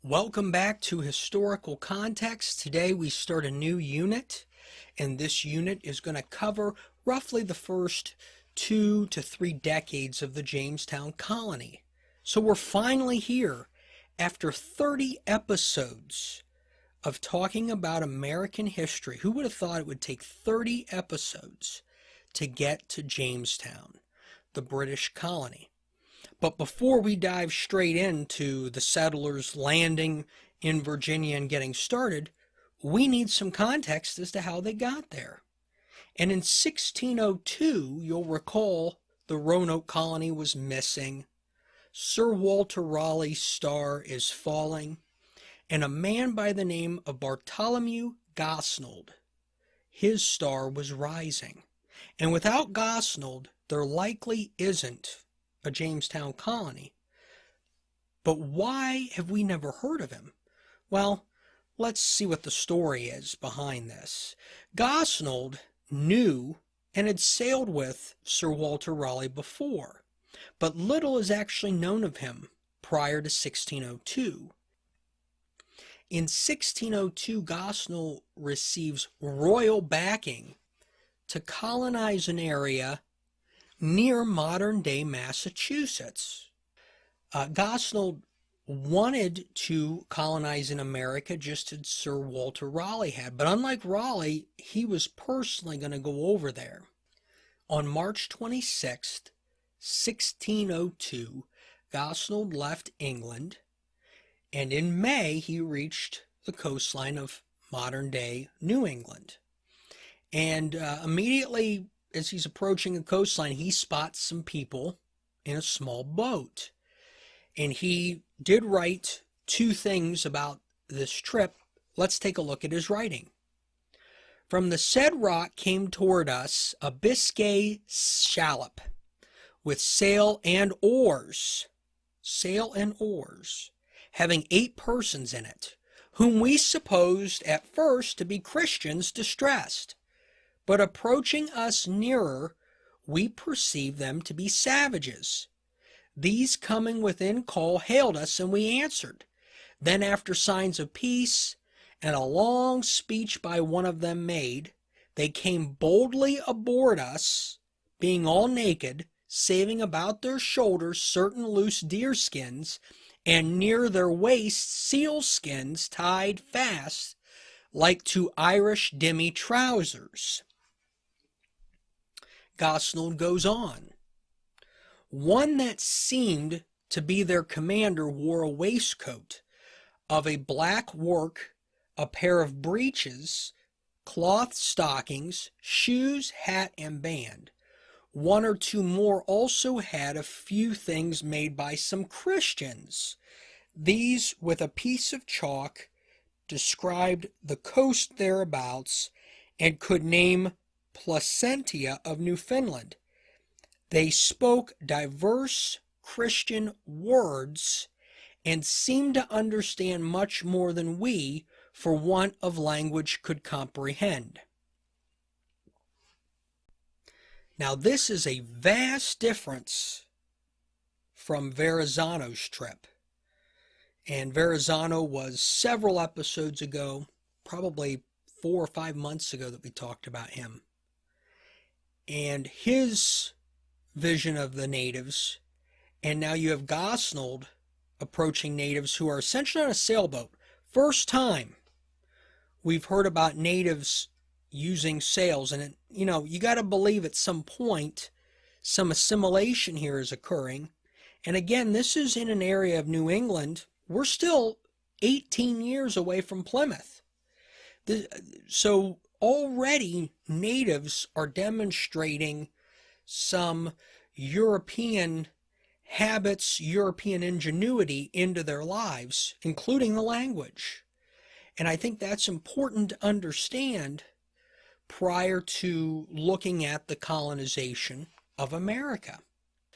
Welcome back to Historical Context. Today we start a new unit, and this unit is going to cover roughly the first 2 to 3 decades of the Jamestown colony. So we're finally here after 30 episodes of talking about American history. Who would have thought it would take 30 episodes to get to Jamestown, the British colony? But before we dive straight into the settlers landing in Virginia and getting started, we need some context as to how they got there. And in 1602, you'll recall the Roanoke colony was missing. Sir Walter Raleigh's star is falling. And a man by the name of Bartholomew Gosnold, his star was rising. And without Gosnold, there likely isn't a Jamestown colony. But why have we never heard of him? Well, let's see what the story is behind this. Gosnold knew and had sailed with Sir Walter Raleigh before, but little is actually known of him prior to 1602. In 1602, Gosnold receives royal backing to colonize an area near modern-day Massachusetts. Gosnold wanted to colonize in America just as Sir Walter Raleigh had, but unlike Raleigh, he was personally going to go over there. On March 26th, 1602, Gosnold left England, and in May he reached the coastline of modern-day New England. And immediately as he's approaching the coastline, he spots some people in a small boat. And he did write 2 things about this trip. Let's take a look at his writing. From the said rock came toward us a Biscay shallop with sail and oars, having 8 persons in it, whom we supposed at first to be Christians distressed. But approaching us nearer, we perceived them to be savages. These coming within call hailed us, and we answered. Then after signs of peace, and a long speech by one of them made, they came boldly aboard us, being all naked, saving about their shoulders certain loose deer skins, and near their waists seal skins tied fast, like to Irish demi trousers. Gosnold goes on. One that seemed to be their commander wore a waistcoat of a black work, a pair of breeches, cloth stockings, shoes, hat, and band. 1 or 2 more also had a few things made by some Christians. These, with a piece of chalk, described the coast thereabouts, and could name Placentia of Newfoundland. They spoke diverse Christian words and seemed to understand much more than we, for want of language, could comprehend. Now this is a vast difference from Verrazano's trip. And Verrazano was several episodes ago, probably 4 or 5 months ago, that we talked about him. And his vision of the natives, and now you have Gosnold approaching natives who are essentially on a sailboat. First time we've heard about natives using sails, and you got to believe at some point some assimilation here is occurring. And again, this is in an area of New England. We're still 18 years away from Plymouth. So already natives are demonstrating some European habits, European ingenuity into their lives, including the language. And I think that's important to understand prior to looking at the colonization of America.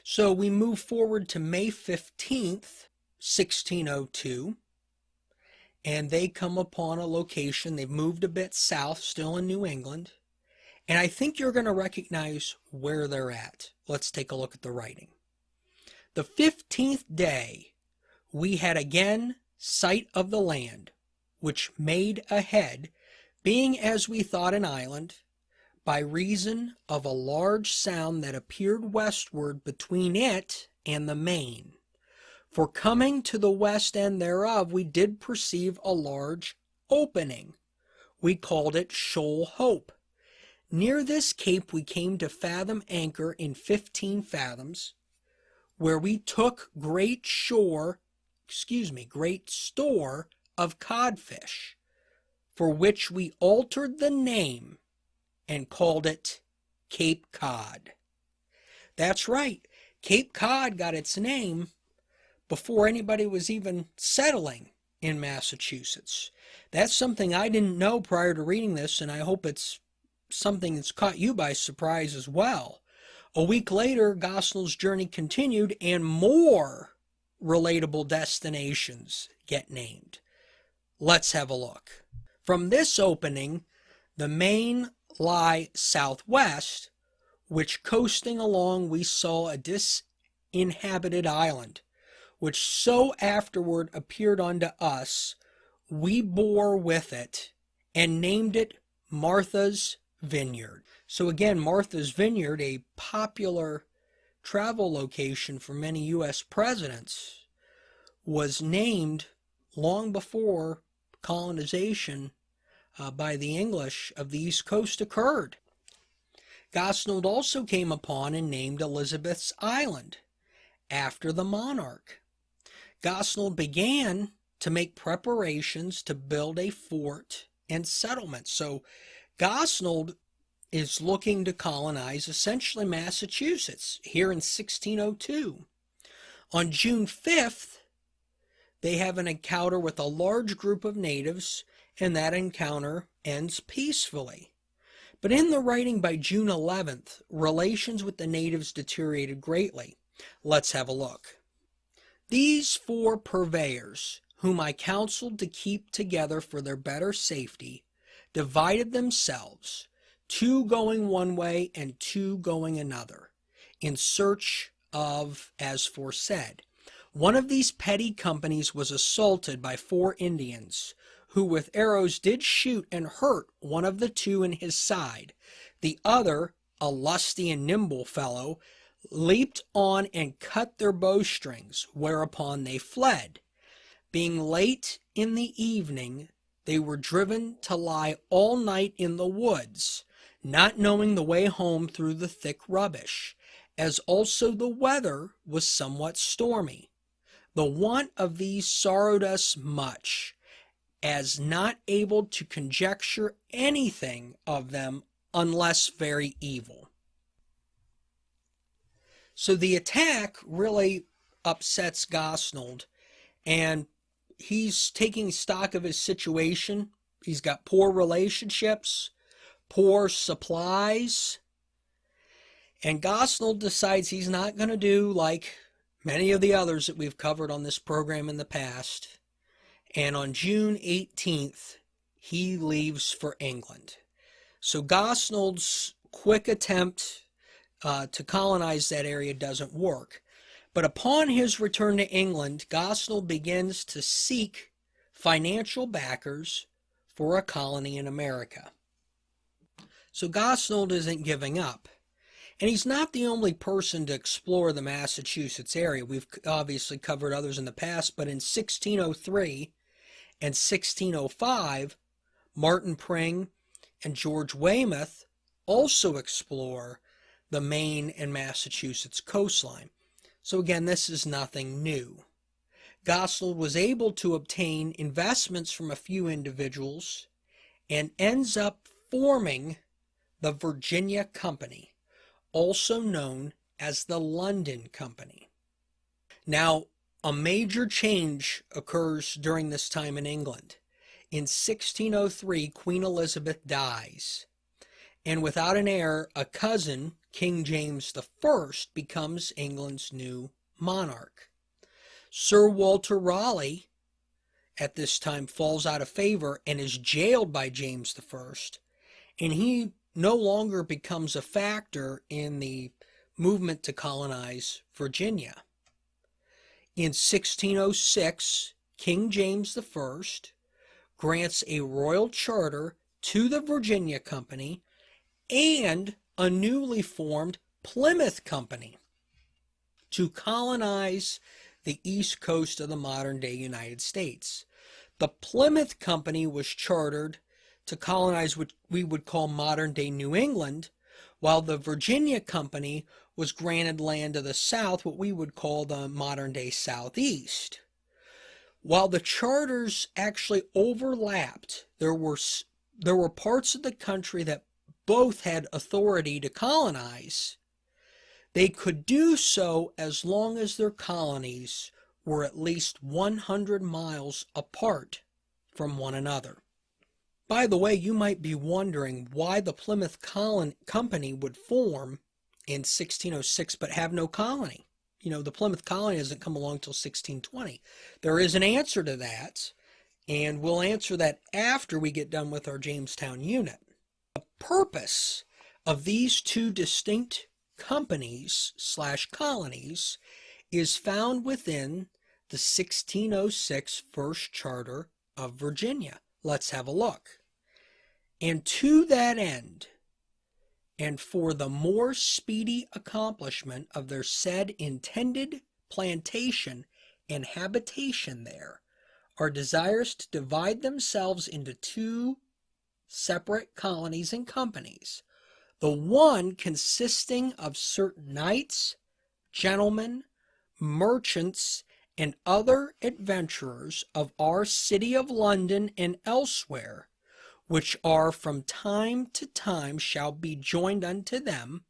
So we move forward to May 15th, 1602. And they come upon a location. They've moved a bit south, still in New England. And I think you're going to recognize where they're at. Let's take a look at the writing. The 15th day, we had again sight of the land, which made a head, being as we thought an island, by reason of a large sound that appeared westward between it and the main. For coming to the west end thereof, we did perceive a large opening. We called it Shoal Hope. Near this cape we came to fathom anchor in 15 fathoms, where we took great store of codfish, for which we altered the name and called it Cape Cod. That's right, Cape Cod got its name before anybody was even settling in Massachusetts. That's something I didn't know prior to reading this, and I hope it's something that's caught you by surprise as well. A week later, Gosnold's journey continued, and more relatable destinations get named. Let's have a look. From this opening, the main lie southwest, which coasting along we saw a disinhabited island, which so afterward appeared unto us, we bore with it, and named it Martha's Vineyard. So again, Martha's Vineyard, a popular travel location for many U.S. presidents, was named long before colonization by the English of the East Coast occurred. Gosnold also came upon and named Elizabeth's Island after the monarch. Gosnold began to make preparations to build a fort and settlement. So Gosnold is looking to colonize essentially Massachusetts here in 1602. On June 5th, they have an encounter with a large group of natives, and that encounter ends peacefully. But in the writing by June 11th, relations with the natives deteriorated greatly. Let's have a look. These 4 purveyors, whom I counseled to keep together for their better safety, divided themselves, 2 going one way and 2 going another, in search of as foresaid. One of these petty companies was assaulted by 4 Indians, who with arrows did shoot and hurt one of the 2 in his side. The other, a lusty and nimble fellow, leaped on and cut their bowstrings, whereupon they fled. Being late in the evening, they were driven to lie all night in the woods, not knowing the way home through the thick rubbish, as also the weather was somewhat stormy. The want of these sorrowed us much, as not able to conjecture anything of them unless very evil. So the attack really upsets Gosnold, and he's taking stock of his situation. He's got poor relationships, poor supplies, and Gosnold decides he's not going to do like many of the others that we've covered on this program in the past. And on June 18th, he leaves for England. So Gosnold's quick attempt to colonize that area doesn't work. But upon his return to England, Gosnold begins to seek financial backers for a colony in America. So Gosnold isn't giving up. And he's not the only person to explore the Massachusetts area. We've obviously covered others in the past, but in 1603 and 1605, Martin Pring and George Weymouth also explore the Maine and Massachusetts coastline. So again, this is nothing new. Gosnold was able to obtain investments from a few individuals and ends up forming the Virginia Company, also known as the London Company. Now, a major change occurs during this time in England. In 1603, Queen Elizabeth dies, and without an heir, a cousin, King James I, becomes England's new monarch. Sir Walter Raleigh, at this time, falls out of favor and is jailed by James I, and he no longer becomes a factor in the movement to colonize Virginia. In 1606, King James I grants a royal charter to the Virginia Company and a newly formed Plymouth Company to colonize the east coast of the modern-day United States. The Plymouth Company was chartered to colonize what we would call modern-day New England, while the Virginia Company was granted land to the south, what we would call the modern-day Southeast. While the charters actually overlapped, there were parts of the country that both had authority to colonize. They could do so as long as their colonies were at least 100 miles apart from one another. By the way, you might be wondering why the Plymouth Company would form in 1606 but have no colony. You know, the Plymouth colony doesn't come along till 1620. There is an answer to that, and we'll answer that after we get done with our Jamestown unit. The purpose of these two distinct companies/colonies is found within the 1606 First Charter of Virginia. Let's have a look. And to that end, and for the more speedy accomplishment of their said intended plantation and habitation there, are desirous to divide themselves into two separate colonies and companies, the one consisting of certain knights, gentlemen, merchants, and other adventurers of our city of London and elsewhere, which are from time to time shall be joined unto them,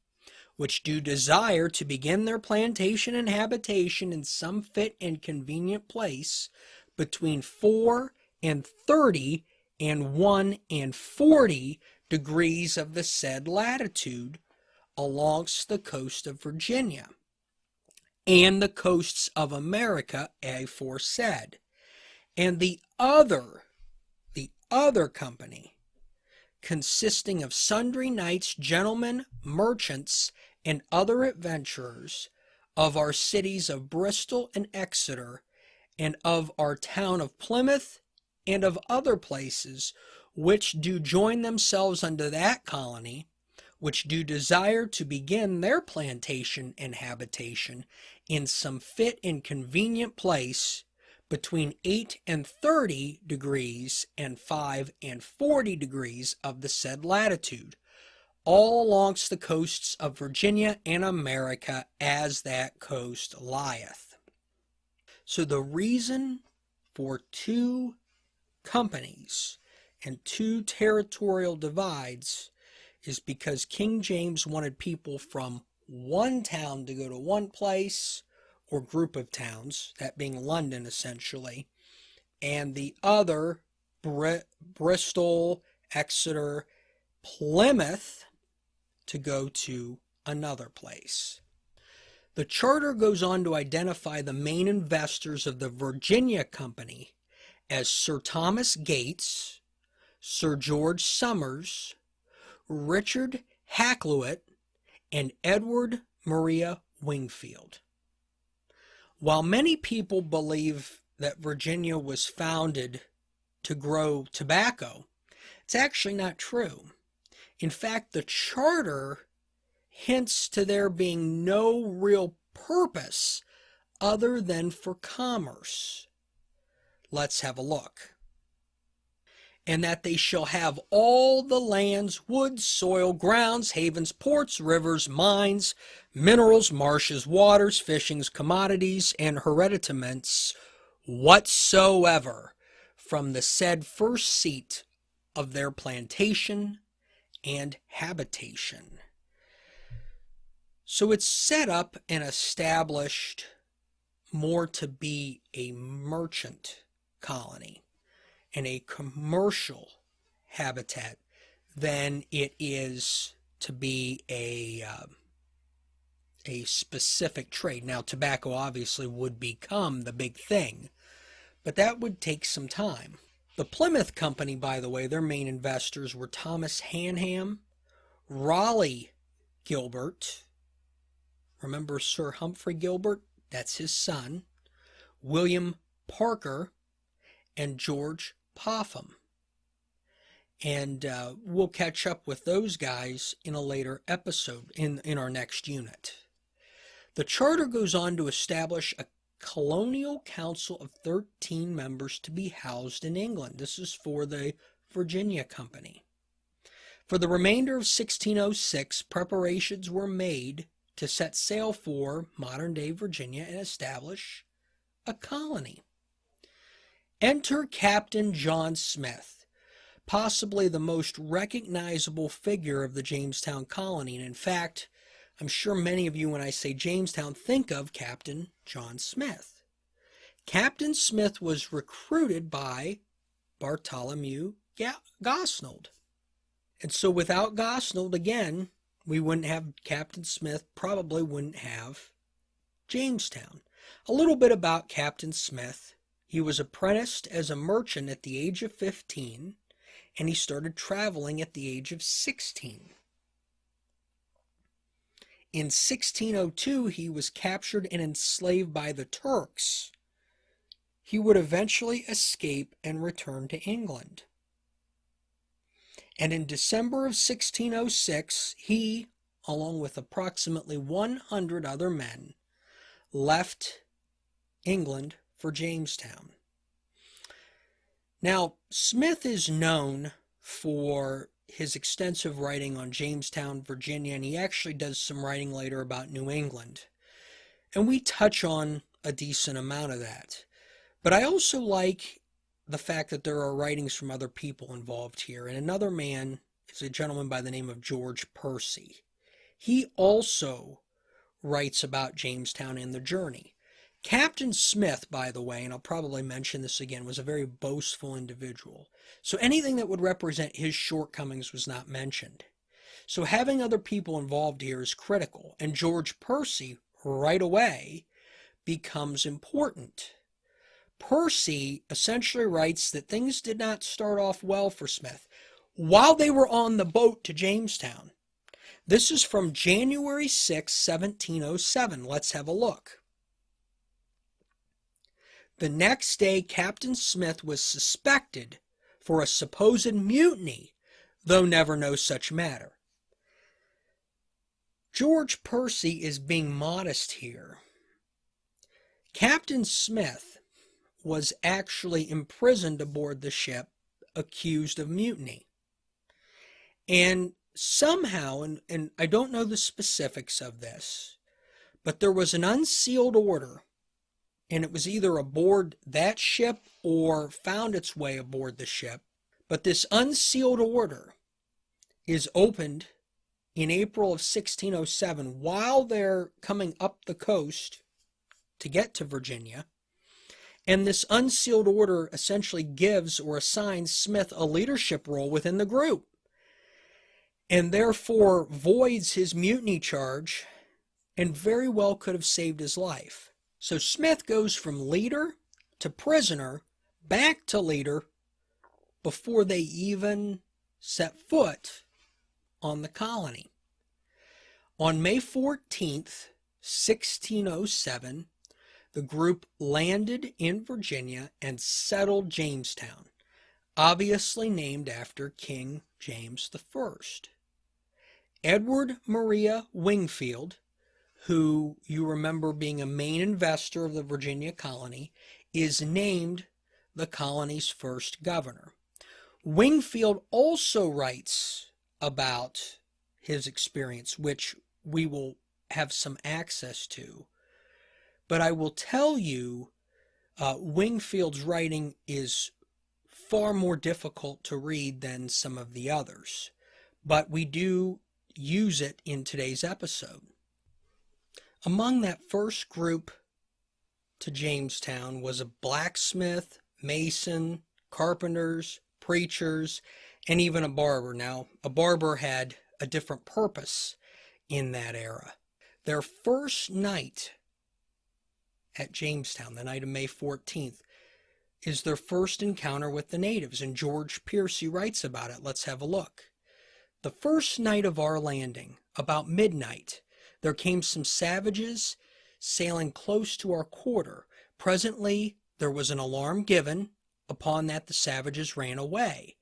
which do desire to begin their plantation and habitation in some fit and convenient place between 4 and 30 and 1 and 40 degrees of the said latitude alongst the coast of Virginia and the coasts of America aforesaid, and the other company consisting of sundry knights, gentlemen, merchants, and other adventurers of our cities of Bristol and Exeter, and of our town of Plymouth, and of other places, which do join themselves unto that colony, which do desire to begin their plantation and habitation in some fit and convenient place between 8 and 30 degrees and 5 and 40 degrees of the said latitude, all alongst the coasts of Virginia and America as that coast lieth. So the reason for two companies and two territorial divides is because King James wanted people from one town to go to one place, or group of towns, that being London essentially, and the other, Bristol, Exeter, Plymouth, to go to another place. The charter goes on to identify the main investors of the Virginia Company as Sir Thomas Gates, Sir George Somers, Richard Hakluyt, and Edward Maria Wingfield. While many people believe that Virginia was founded to grow tobacco, it's actually not true. In fact, the charter hints to there being no real purpose other than for commerce. Let's have a look. And that they shall have all the lands, woods, soil, grounds, havens, ports, rivers, mines, minerals, marshes, waters, fishings, commodities, and hereditaments whatsoever from the said first seat of their plantation and habitation. So it's set up and established more to be a merchant colony and a commercial habitat than it is to be a specific trade. Now, tobacco obviously would become the big thing, but that would take some time. The Plymouth Company, by the way, their main investors were Thomas Hanham, Raleigh Gilbert, remember Sir Humphrey Gilbert? That's his son. William Parker, and George Popham. And we'll catch up with those guys in a later episode in our next unit. The charter goes on to establish a colonial council of 13 members to be housed in England. This is for the Virginia Company. For the remainder of 1606, preparations were made to set sail for modern-day Virginia and establish a colony. Enter Captain John Smith, possibly the most recognizable figure of the Jamestown colony. And in fact, I'm sure many of you, when I say Jamestown, think of Captain John Smith. Captain Smith was recruited by Bartholomew Gosnold. And so without Gosnold, again, we wouldn't have Captain Smith, probably wouldn't have Jamestown. A little bit about Captain Smith. He was apprenticed as a merchant at the age of 15, and he started traveling at the age of 16. In 1602, he was captured and enslaved by the Turks. He would eventually escape and return to England. And in December of 1606, he, along with approximately 100 other men, left England for Jamestown. Now, Smith is known for his extensive writing on Jamestown, Virginia, and he actually does some writing later about New England. And we touch on a decent amount of that. But I also like the fact that there are writings from other people involved here. And another man is a gentleman by the name of George Percy. He also writes about Jamestown and the journey. Captain Smith, by the way, and I'll probably mention this again, was a very boastful individual. So anything that would represent his shortcomings was not mentioned. So having other people involved here is critical. And George Percy, right away, becomes important. Percy essentially writes that things did not start off well for Smith while they were on the boat to Jamestown. This is from January 6, 1707. Let's have a look. The next day, Captain Smith was suspected for a supposed mutiny, though never no such matter. George Percy is being modest here. Captain Smith was actually imprisoned aboard the ship, accused of mutiny. And somehow, and I don't know the specifics of this, but there was an unsealed order, and it was either aboard that ship or found its way aboard the ship. But this unsealed order is opened in April of 1607 while they're coming up the coast to get to Virginia. And this unsealed order essentially gives or assigns Smith a leadership role within the group, and therefore voids his mutiny charge and very well could have saved his life. So Smith goes from leader to prisoner back to leader before they even set foot on the colony. On May 14th, 1607, the group landed in Virginia and settled Jamestown, obviously named after King James I. Edward Maria Wingfield, who you remember being a main investor of the Virginia colony, is named the colony's first governor. Wingfield also writes about his experience, which we will have some access to. But I will tell you, Wingfield's writing is far more difficult to read than some of the others. But we do use it in today's episode. Among that first group to Jamestown was a blacksmith, mason, carpenters, preachers, and even a barber. Now, a barber had a different purpose in that era. Their first night at Jamestown, the night of May 14th, is their first encounter with the natives, and George Percy writes about it. Let's have a look. The first night of our landing, about midnight, there came some savages sailing close to our quarter. Presently, there was an alarm given, upon that the savages ran away,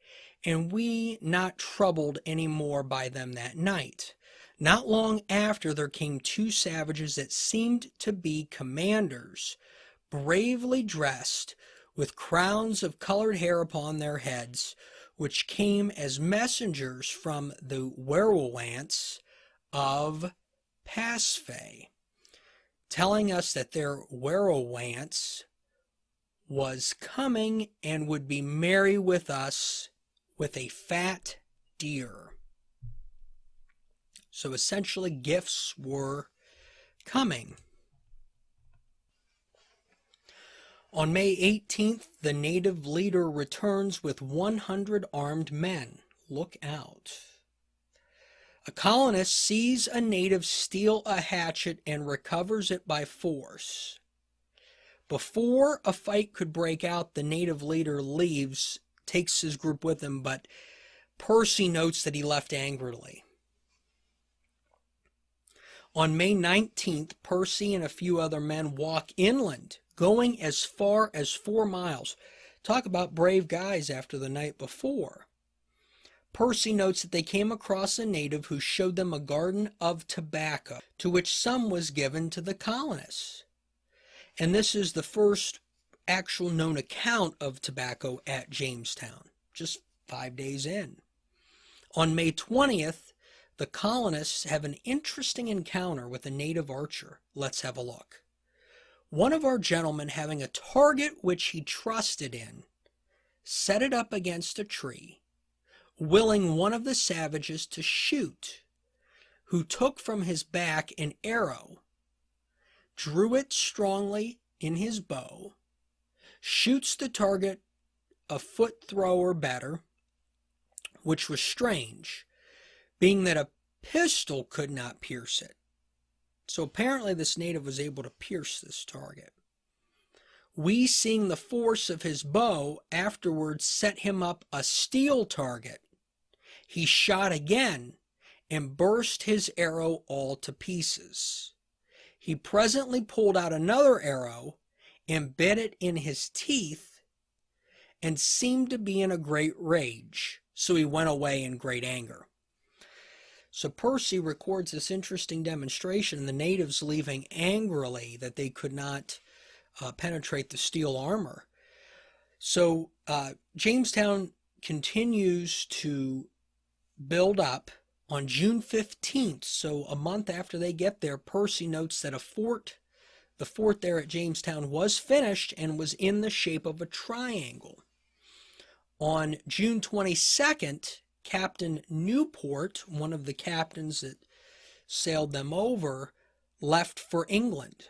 and we not troubled any more by them that night. Not long after there came two savages that seemed to be commanders, bravely dressed, with crowns of colored hair upon their heads, which came as messengers from the werewolves of Pasiphae, telling us that their werewolves was coming and would be merry with us with a fat deer. So essentially gifts were coming. On May 18th, the native leader returns with 100 armed men. Look out. A colonist sees a native steal a hatchet and recovers it by force. Before a fight could break out, the native leader leaves, takes his group with him, but Percy notes that he left angrily. On May 19th, Percy and a few other men walk inland, going as far as 4 miles. Talk about brave guys after the night before. Percy notes that they came across a native who showed them a garden of tobacco, to which some was given to the colonists. And this is the first actual known account of tobacco at Jamestown, just 5 days in. On May 20th, the colonists have an interesting encounter with a native archer. Let's have a look. One of our gentlemen, having a target which he trusted in, set it up against a tree, willing one of the savages to shoot, who took from his back an arrow, drew it strongly in his bow, shoots the target a foot throw or better, which was strange, being that a pistol could not pierce it. So apparently this native was able to pierce this target. We, seeing the force of his bow, afterwards set him up a steel target. He shot again and burst his arrow all to pieces. He presently pulled out another arrow and bit it in his teeth and seemed to be in a great rage, so he went away in great anger. So Percy records this interesting demonstration, the natives leaving angrily that they could not penetrate the steel armor. So Jamestown continues to build up. On June 15th, so a month after they get there, Percy notes that the fort there at Jamestown was finished and was in the shape of a triangle. On June 22nd, Captain Newport, one of the captains that sailed them over, left for England.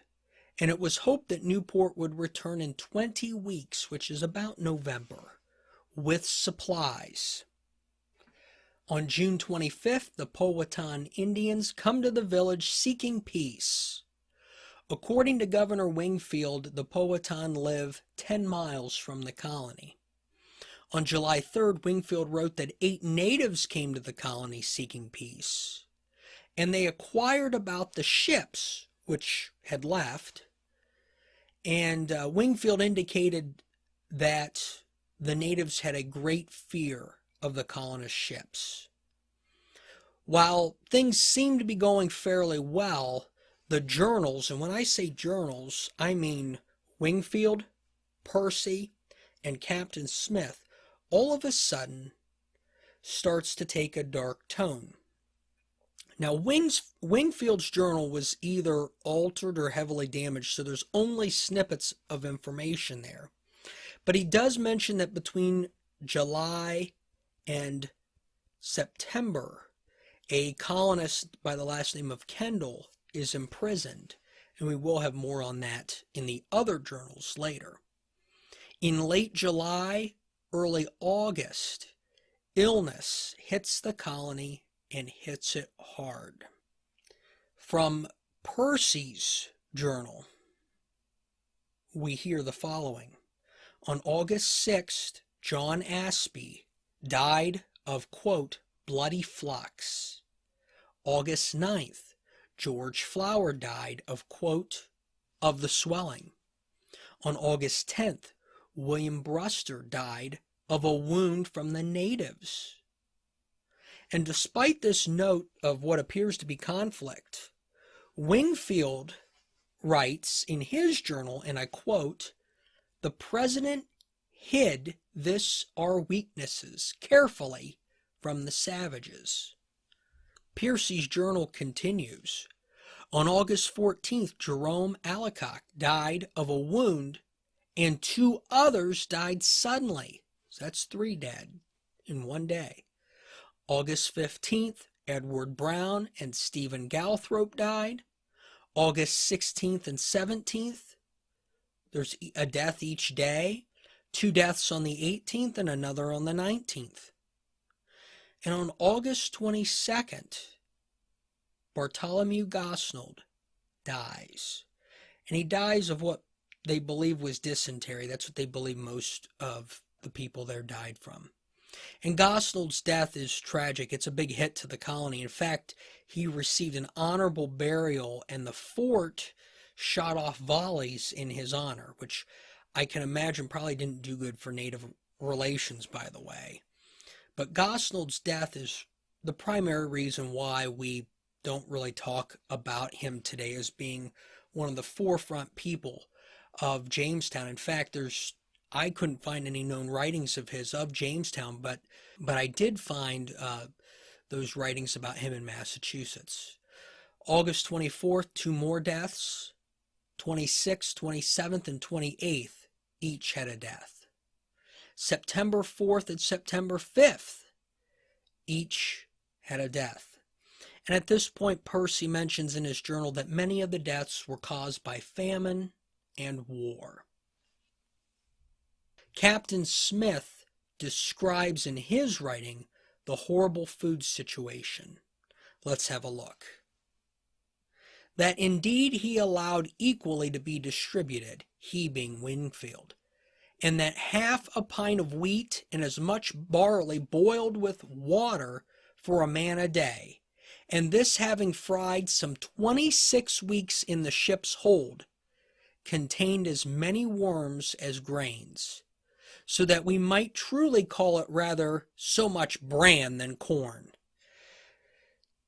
And it was hoped that Newport would return in 20 weeks, which is about November, with supplies. On June 25th, the Powhatan Indians come to the village seeking peace. According to Governor Wingfield, the Powhatan live 10 miles from the colony. On July 3rd, Wingfield wrote that 8 natives came to the colony seeking peace, and they inquired about the ships which had left, and Wingfield indicated that the natives had a great fear of the colonist ships. While things seemed to be going fairly well, the journals, and when I say journals, I mean Wingfield, Percy, and Captain Smith, all of a sudden starts to take a dark tone. Now, Wingfield's journal was either altered or heavily damaged, so there's only snippets of information there. But he does mention that between July and September, a colonist by the last name of Kendall is imprisoned, and we will have more on that in the other journals later. In late July, early August, illness hits the colony and hits it hard. From Percy's journal, we hear the following. On August 6th, John Aspey died of, quote, bloody flux. August 9th, George Flower died of, quote, of the swelling. On August 10th, William Brewster died of a wound from the natives. And despite this note of what appears to be conflict, Wingfield writes in his journal, and I quote, "The president hid this our weaknesses carefully from the savages." Percy's journal continues, "On August 14th, Jerome Allicock died of a wound, and 2 others died suddenly." So that's 3 dead in one day. August 15th, Edward Brown and Stephen Galthrope died. August 16th and 17th, there's a death each day. 2 deaths on the 18th and another on the 19th. And on August 22nd, Bartholomew Gosnold dies. And he dies of what they believe was dysentery. That's what they believe most of the people there died from. And Gosnold's death is tragic. It's a big hit to the colony. In fact, he received an honorable burial, and the fort shot off volleys in his honor, which I can imagine probably didn't do good for native relations, by the way. But Gosnold's death is the primary reason why we don't really talk about him today as being one of the forefront people of Jamestown. In fact, I couldn't find any known writings of his of Jamestown, but I did find those writings about him in Massachusetts. August 24th, 2 more deaths. 26th, 27th, and 28th each had a death. September 4th and September 5th each had a death. And at this point, Percy mentions in his journal that many of the deaths were caused by famine and war. Captain Smith describes in his writing the horrible food situation. Let's have a look. "That indeed he allowed equally to be distributed, he being Wingfield, and that half a pint of wheat and as much barley boiled with water for a man a day, and this having fried some 26 weeks in the ship's hold, contained as many worms as grains, so that we might truly call it rather so much bran than corn."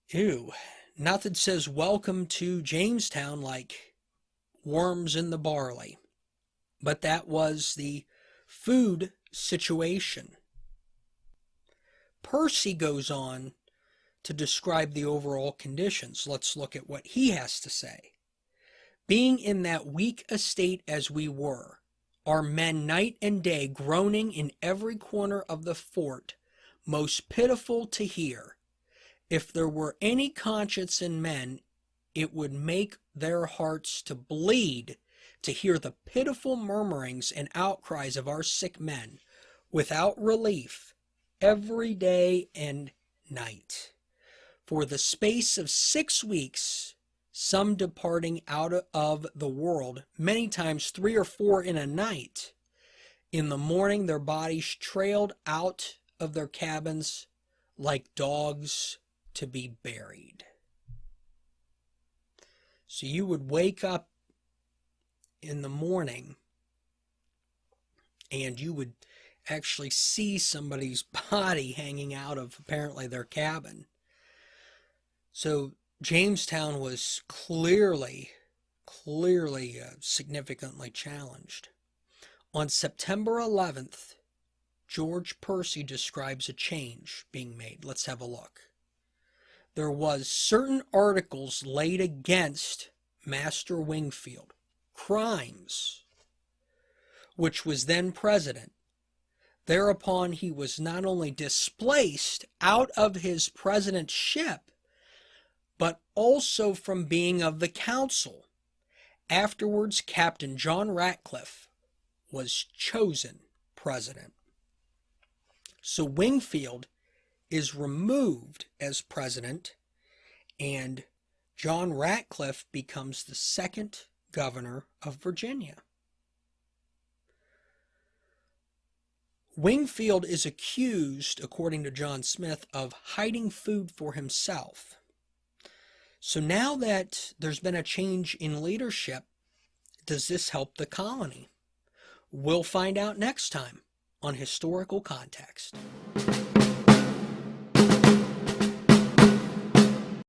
Ew. Nothing says welcome to Jamestown like worms in the barley. But that was the food situation. Percy goes on to describe the overall conditions. Let's look at what he has to say. "Being in that weak estate as we were, our men night and day groaning in every corner of the fort, most pitiful to hear. If there were any conscience in men, it would make their hearts to bleed to hear the pitiful murmurings and outcries of our sick men, without relief, every day and night. For the space of 6 weeks, some departing out of the world, many times 3 or 4 in a night. In the morning their bodies trailed out of their cabins like dogs to be buried." So you would wake up in the morning and you would actually see somebody's body hanging out of apparently their cabin. So Jamestown was clearly significantly challenged. On September 11th, George Percy describes a change being made. Let's have a look. "There was certain articles laid against Master Wingfield, crimes, which was then president. Thereupon he was not only displaced out of his presidentship, but also from being of the council. Afterwards, Captain John Ratcliffe was chosen president." So Wingfield is removed as president, and John Ratcliffe becomes the 2nd governor of Virginia. Wingfield is accused, according to John Smith, of hiding food for himself. So now that there's been a change in leadership, does this help the colony? We'll find out next time on Historical Context.